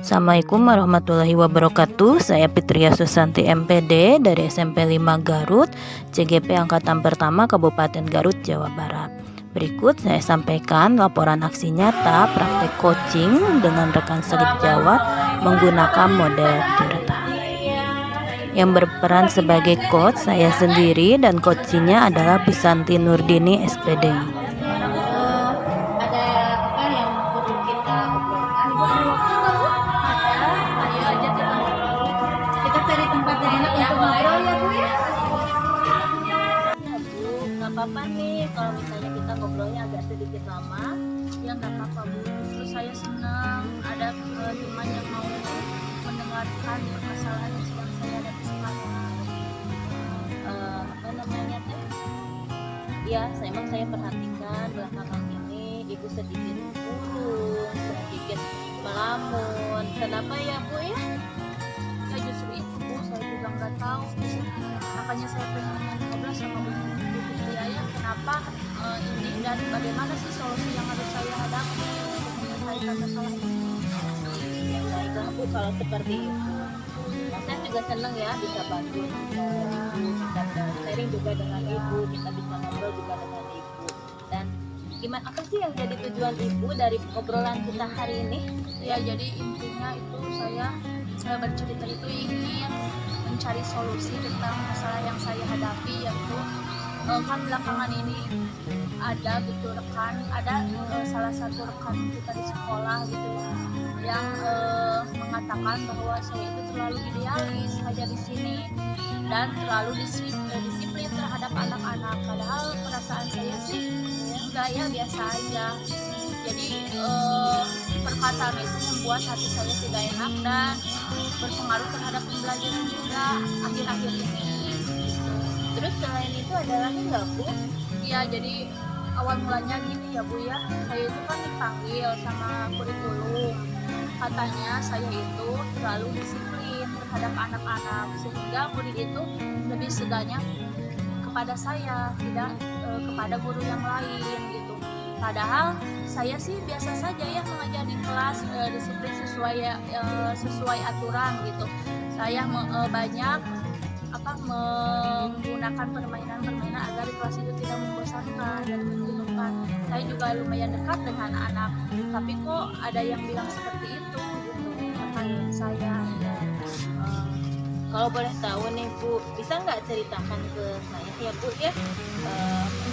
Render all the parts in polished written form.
Assalamualaikum warahmatullahi wabarakatuh. Saya Fitria Susanti MPD dari SMP 5 Garut, CGP Angkatan Pertama Kabupaten Garut, Jawa Barat. Berikut saya sampaikan laporan aksi nyata praktek coaching dengan rekan sejawat menggunakan model Tirta. Yang berperan sebagai coach saya sendiri dan coachingnya adalah Bisanti Nurdini SPD. Apa nih kalau misalnya kita ngobrolnya agak sedikit lama, ya nggak apa-apa Bu. Justru saya senang ada teman yang mau mendengarkan permasalahan yang sedang saya hadapi sekarang. Apa namanya teh? Ya, saya perhatikan belakangan ini ibu sedikit murung, sedikit melamun. Kenapa ya Bu ya? Ya justru itu Bu, saya juga nggak tahu. Makanya saya pengen ngobrol sama Bu. Ya, kenapa ini dan bagaimana sih solusi yang harus saya hadapi untuk menyelesaikan masalah ini? Ya baiklah Bu, kalau seperti itu. Nah, saya juga senang ya bisa bantu kita sharing juga dengan Ibu, kita bisa ngobrol juga dengan Ibu. Dan gimana, apa sih yang jadi tujuan Ibu dari obrolan kita hari ini? Ya jadi intinya itu saya bercerita itu ingin mencari solusi tentang masalah yang saya hadapi, yaitu kan belakangan ini ada gitu salah satu rekan kita di sekolah gitu ya, yang mengatakan bahwa saya itu terlalu idealis aja di sini dan terlalu disiplin terhadap anak-anak, padahal perasaan saya sih enggak, ya biasa aja. Jadi perkataan itu membuat hati saya tidak enak dan berpengaruh terhadap pembelajaran juga akhir-akhir ini. Terus selain itu ada lagi nggak Bu? Ya jadi awal mulanya gini ya Bu ya, saya itu kan dipanggil sama kurikulum, katanya saya itu terlalu disiplin terhadap anak-anak sehingga murid itu lebih segannya kepada saya, tidak kepada guru yang lain gitu. Padahal saya sih biasa saja ya mengajar di kelas, disiplin sesuai aturan gitu. Saya banyak menggunakan permainan agar di kelas itu tidak membosankan dan menjenuhkan. Saya juga lumayan dekat dengan anak, tapi kok ada yang bilang seperti itu gitu rekan saya. Kalau boleh tahu nih Bu, bisa nggak ceritakan ke saya ya Bu ya,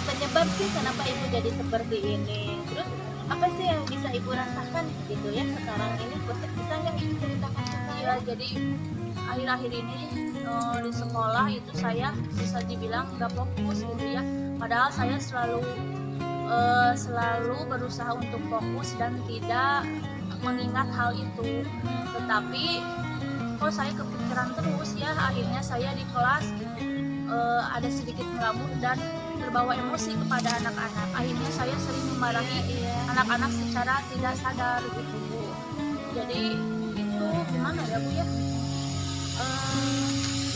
penyebab sih kenapa Ibu jadi seperti ini, terus apa sih yang bisa Ibu rasakan gitu ya sekarang ini, bisa nggak Ibu ceritakan ke saya? Ya jadi akhir-akhir ini di sekolah itu saya bisa dibilang nggak fokus gitu ya, padahal saya selalu berusaha untuk fokus dan tidak mengingat hal itu, tetapi kok saya kepikiran terus ya, akhirnya saya di kelas ada sedikit melamun dan terbawa emosi kepada anak-anak. Akhirnya saya sering memarahi anak-anak secara tidak sadar gitu Bu. Jadi itu gimana ya Bu ya?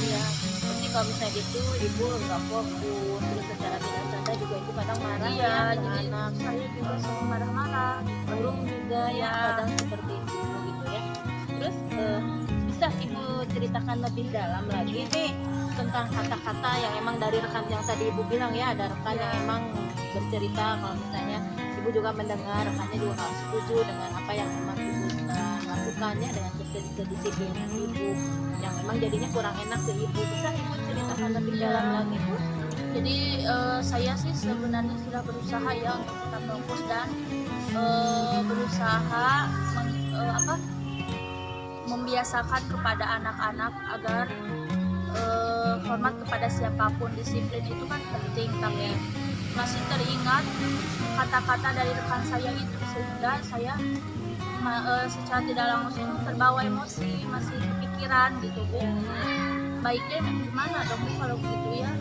Ya, seperti kalau misalnya gitu Ibu nggak fokus, terus secara tidak sadar juga Ibu kadang marah ya jadi anak. Saya juga sering marah-marah, murung juga ya kadang seperti itu gitu ya. Terus bisa Ibu ceritakan lebih dalam lagi nih tentang kata-kata yang emang dari rekan yang tadi Ibu bilang ya, ada rekan yang emang bercerita kalau misalnya Ibu juga mendengar rekannya juga nggak setuju dengan apa yang memang Ibu lakukannya dengan kedisiplinan Ibu yang memang jadinya kurang enak ke Ibu. Bisa Ibu ceritakan lebih dalam lagi Bu? Jadi saya sih sebenarnya sudah berusaha ya untuk tetap fokus dan berusaha membiasakan kepada anak-anak agar hormat kepada siapapun. Disiplin itu kan penting, tapi masih teringat kata-kata dari rekan saya itu sehingga saya secara tidak langsung terbawa emosi, masih kepikiran gitu Bu. Baiknya gimana dong Bu kalau gitu ya?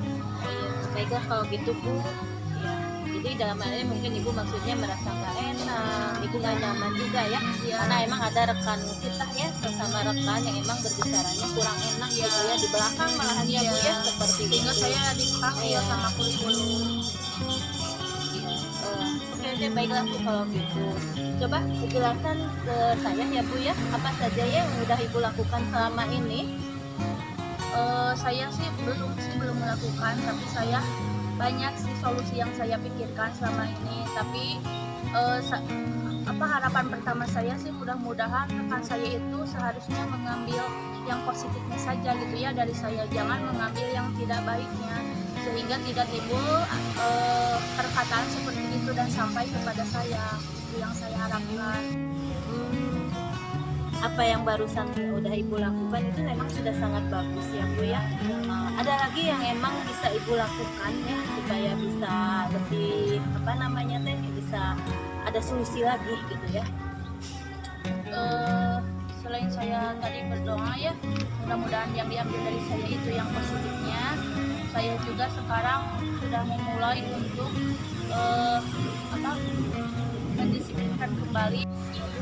Baiklah kalau gitu Bu ya, jadi dalam hal ini mungkin Ibu maksudnya merasa nggak enak, Ibu nggak nyaman juga ya, karena emang ada rekan kita ya, sesama rekan yang emang berbicaranya kurang enak gitu ya, di belakang malahan ya Bu ya, seperti sehingga saya dipanggil sama kurikulum. Oke, Oke, baiklah Bu kalau gitu. Coba dijelaskan ke saya ya Bu ya, apa saja ya yang udah Ibu lakukan selama ini? Saya sih belum melakukan, tapi saya banyak sih solusi yang saya pikirkan selama ini. Tapi harapan pertama saya sih mudah-mudahan rekan saya itu seharusnya mengambil yang positifnya saja gitu ya dari saya, jangan mengambil yang tidak baiknya, sehingga tidak timbul perkataan seperti itu dan sampai kepada saya. Itu yang saya harapkan. Apa yang barusan udah Ibu lakukan itu memang sudah sangat bagus ya Bu ya. Ada lagi yang emang bisa Ibu lakukan ya supaya bisa lebih bisa ada solusi lagi gitu ya. Selain saya tadi berdoa ya, mudah-mudahan yang diambil dari saya itu yang positifnya. Saya juga sekarang sudah memulai untuk mendisiplinkan kembali.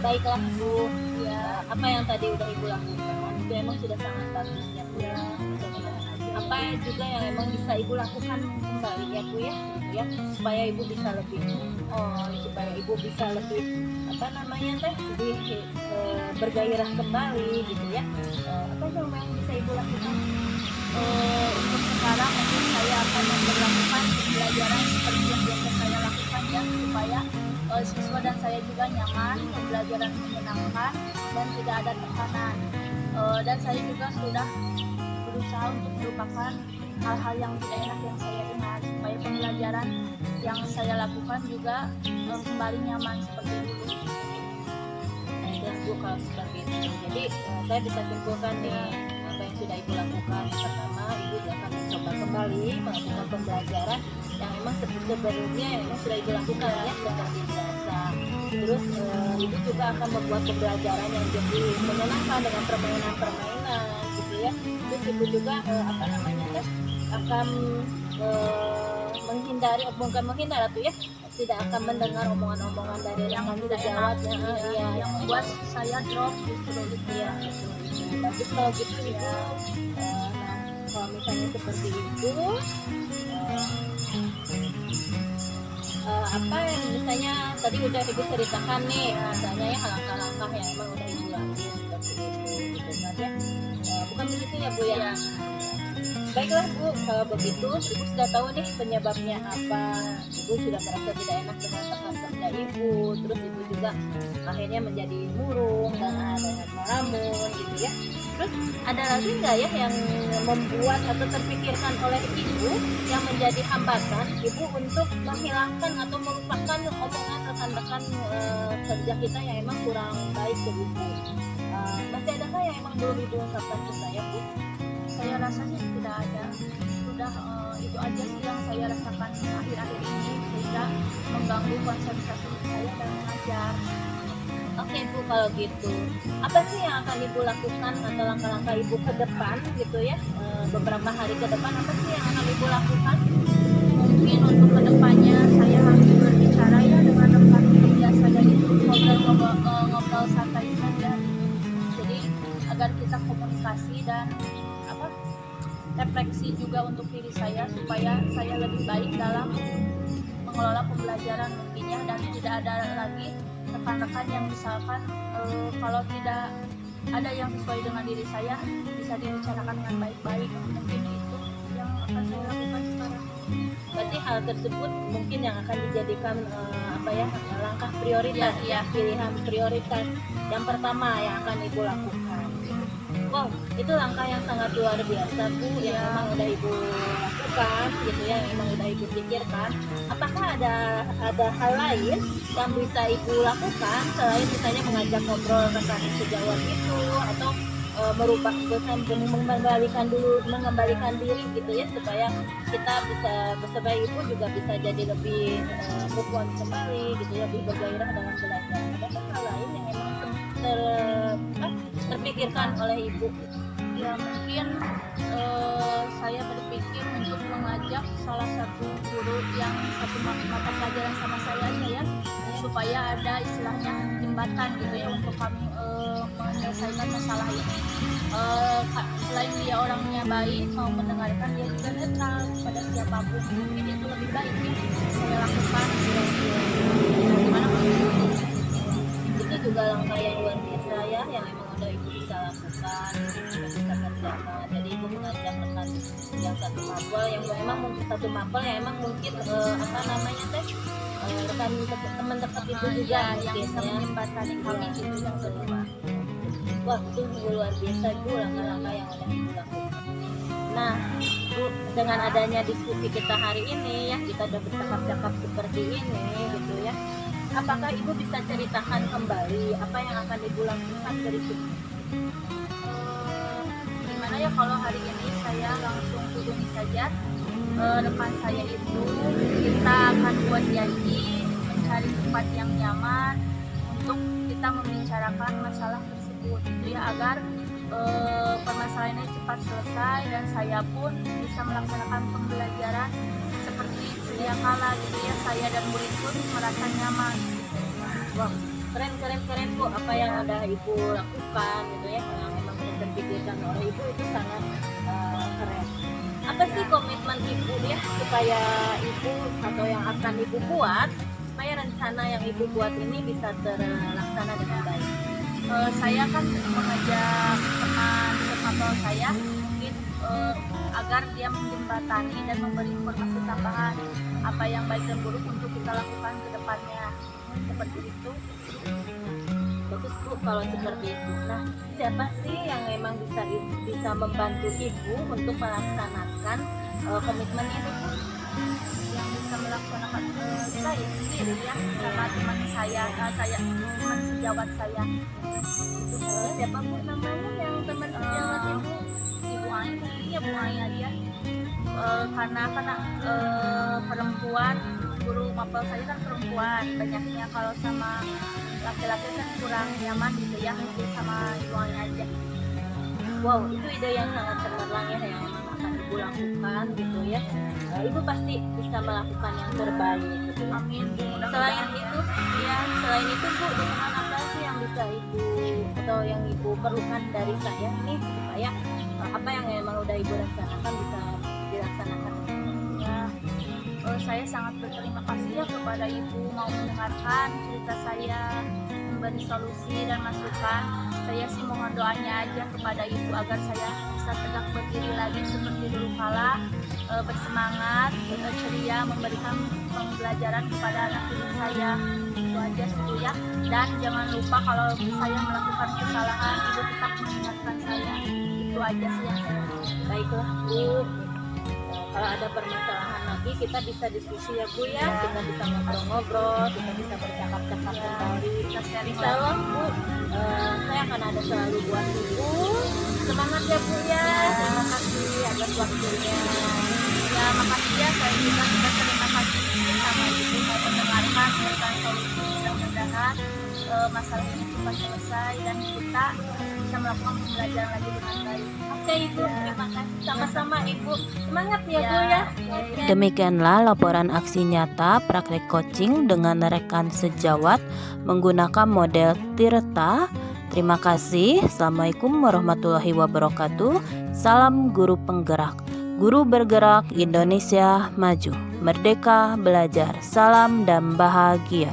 Baiklah Bu, ya apa yang tadi udah Ibu lakukan itu emang sudah sangat bagus ya Bu ya. Apa juga yang emang bisa Ibu lakukan kembali ya Bu ya, supaya Ibu bisa lebih lebih bergairah kembali gitu ya. Apa yang memang bisa Ibu lakukan? Untuk sekarang mungkin saya akan memperlakukan pembelajaran seperti yang biasa saya lakukan ya, supaya siswa dan saya juga nyaman, pembelajaran menyenangkan dan tidak ada tekanan. Dan saya juga sudah berusaha untuk melupakan hal-hal yang tidak enak yang saya dengar, supaya pembelajaran yang saya lakukan juga kembali nyaman seperti dulu. Nah, Bu kalau seperti itu. Jadi saya bisa simpulkan nih apa yang sudah Ibu lakukan. Pertama, Ibu akan mencoba kembali melakukan pembelajaran yang memang sebelumnya yang memang sudah Ibu lakukan ya seperti biasa. Terus Ibu juga akan membuat pembelajaran yang jadi menyenangkan dengan permainan-permainan gitu ya. Terus Ibu juga akan menghindar atau ya tidak akan mendengar omongan-omongan dari Yang rekan tidak sejawat enak, yang membuat saya drop justru gitu ya. Bagus kalau gitu Ibu. Kalau misalnya seperti itu, apa yang misalnya tadi udah Ibu ceritakan nih, misalnya ya langkah-langkah yang emang udah Ibu lakukan seperti itu gitu kan ya. Bukan begitu ya Bu ya. Baiklah Bu, kalau begitu Ibu sudah tahu nih penyebabnya apa. Ibu sudah merasa tidak enak dengan rekan kerja Ibu, terus Ibu juga akhirnya menjadi murung dan ada melamun gitu ya. Terus ada lagi nggak ya yang membuat atau terpikirkan oleh Ibu yang menjadi hambatan Ibu untuk menghilangkan atau melupakan omongan rekan-rekan kerja kita yang emang kurang baik ke Ibu? Masih adakah yang emang belum Ibu ungkapkan ke saya Bu? Saya rasa sih tidak ada, sudah itu aja sih yang saya rasakan akhir-akhir ini, sehingga mengganggu konsentrasi saya dalam mengajar. Oke Bu, kalau gitu apa sih yang akan Ibu lakukan atau langkah-langkah Ibu ke depan gitu ya, beberapa hari ke depan apa sih yang akan Ibu lakukan? Mungkin untuk kedepannya saya harus berbicara ya dengan rekan kerja saya itu, ngobrol santai saja, jadi agar kita komunikasi dan refleksi juga untuk diri saya, supaya saya lebih baik dalam mengelola pembelajaran mungkinnya, dan tidak ada lagi rekan-rekan yang misalkan kalau tidak ada yang sesuai dengan diri saya bisa dibicarakan dengan baik-baik. Mungkin itu yang akan saya lakukan sekarang. Berarti hal tersebut mungkin yang akan dijadikan langkah prioritas ya, pilihan prioritas yang pertama yang akan Ibu lakukan. Wow, itu langkah yang sangat luar biasa Bu, yang memang udah Ibu lakukan gitu ya, yang memang udah Ibu pikirkan. Apakah ada hal lain yang bisa Ibu lakukan selain misalnya mengajak ngobrol rekan sejawat itu, atau merubah mengembalikan diri gitu ya, supaya kita bisa supaya Ibu juga bisa jadi lebih move on kembali gitu ya, lebih bergairah dalam belajar. Adakah hal lain yang emang terpikirkan oleh Ibu? Ya mungkin saya berpikir untuk mengajak salah satu guru yang satu mata pelajaran sama saya aja ya, supaya ada istilahnya jembatan gitu ya untuk kami menyelesaikan masalah ini. selain dia orangnya baik, mau mendengarkan, dia juga netral pada siapapun. Mungkin itu lebih baik ya saya lakukan. Gimana itu juga langkah yang luar biasa ya, yang memang udah ibu bisa lakukan, bisa kerjakan. Jadi ibu mengajak rekan yang satu mapel, yang memang mungkin satu mapel yang emang mungkin apa namanya teh rekan teman dekat ibu juga yang bisa menjembatani kami gitu yang kedua. Wah itu luar biasa Bu, langkah-langkah yang udah ibu lakukan. Nah Bu, dengan adanya diskusi kita hari ini ya, kita udah bercakap-cakap seperti ini gitu ya, apakah ibu bisa ceritakan kembali apa yang akan ibu lakukan berikutnya? Gimana ya kalau hari ini saya langsung hubungi saja rekan saya itu, kita akan buat janji mencari tempat yang nyaman untuk kita membicarakan masalah tersebut gitu ya, agar permasalahannya cepat selesai dan saya pun bisa melaksanakan pembelajaran seperti sedia kala gitu ya, saya dan murid pun merasa nyaman. Wah keren Bu, apa yang ada ibu lakukan gitu ya, yang memang terpikirkan oleh ibu itu sangat keren. Apa sih komitmen ibu ya supaya ibu atau yang akan ibu buat supaya rencana yang ibu buat ini bisa terlaksana dengan baik? Saya kan mengajak teman sekapal saya mungkin agar dia menjembatani dan memberi informasi tambahan apa yang baik dan buruk untuk kita lakukan ke depannya, seperti itu. Bagus Bu kalau seperti itu. Nah siapa sih yang memang bisa membantu ibu untuk melaksanakan komitmen ini Bu? Yang bisa melaksanakan saya sendiri ya, sama teman saya teman sejawat saya itu. Siapa Bu namanya yang teman sejawat ibu? Ibu Aini ya, Bu Aini dia karena perempuan, guru mapel saya kan perempuan banyaknya, kalau sama laki-laki kan kurang nyaman gitu ya, mungkin sama Ibu Aini aja. Wow itu ide yang sangat cemerlang ya, yang memang akan ibu lakukan gitu ya. Ibu pasti bisa melakukan yang terbaik gitu. Amin. Selain itu ya, selain itu Bu, dukungan apa sih yang bisa ibu atau yang ibu perlukan dari saya ini supaya apa yang memang udah ibu rencanakan bisa dilaksanakan? Ya, saya sangat berterima kasih ya kepada ibu mau mendengarkan cerita saya, memberi solusi dan masukan. Saya sih mohon doanya aja kepada ibu agar saya bisa tegak berdiri lagi seperti dulu kala, bersemangat, ceria, memberikan pembelajaran kepada anak didik saya. Itu aja sih ya. Dan jangan lupa kalau saya melakukan kesalahan, ibu tetap mengingatkan saya. Itu aja sih yang saya mau. Baiklah Bu, kalau ada permasalahan lagi kita bisa diskusi ya Bu ya, kita bisa ngobrol-ngobrol, kita bisa bercakap-cakap kembali. Insya Allah Bu, saya akan ada selalu buat ibu. Semangat ya Bu ya, terima kasih atas waktunya. Ya makasih ya, saya juga berterima kasih sama ibu mau mendengarkan, memberikan solusi. Mudah-mudahan masalah ini cepat selesai dan kita bisa melakukan pembelajaran lagi dengan baik. Oke Ibu, terima kasih. Sama-sama Ibu. Semangat ya Bu ya. Demikianlah laporan aksi nyata praktek coaching dengan rekan sejawat menggunakan model Tirta. Terima kasih. Assalamualaikum warahmatullahi wabarakatuh. Salam guru penggerak. Guru bergerak Indonesia maju. Merdeka belajar. Salam dan bahagia.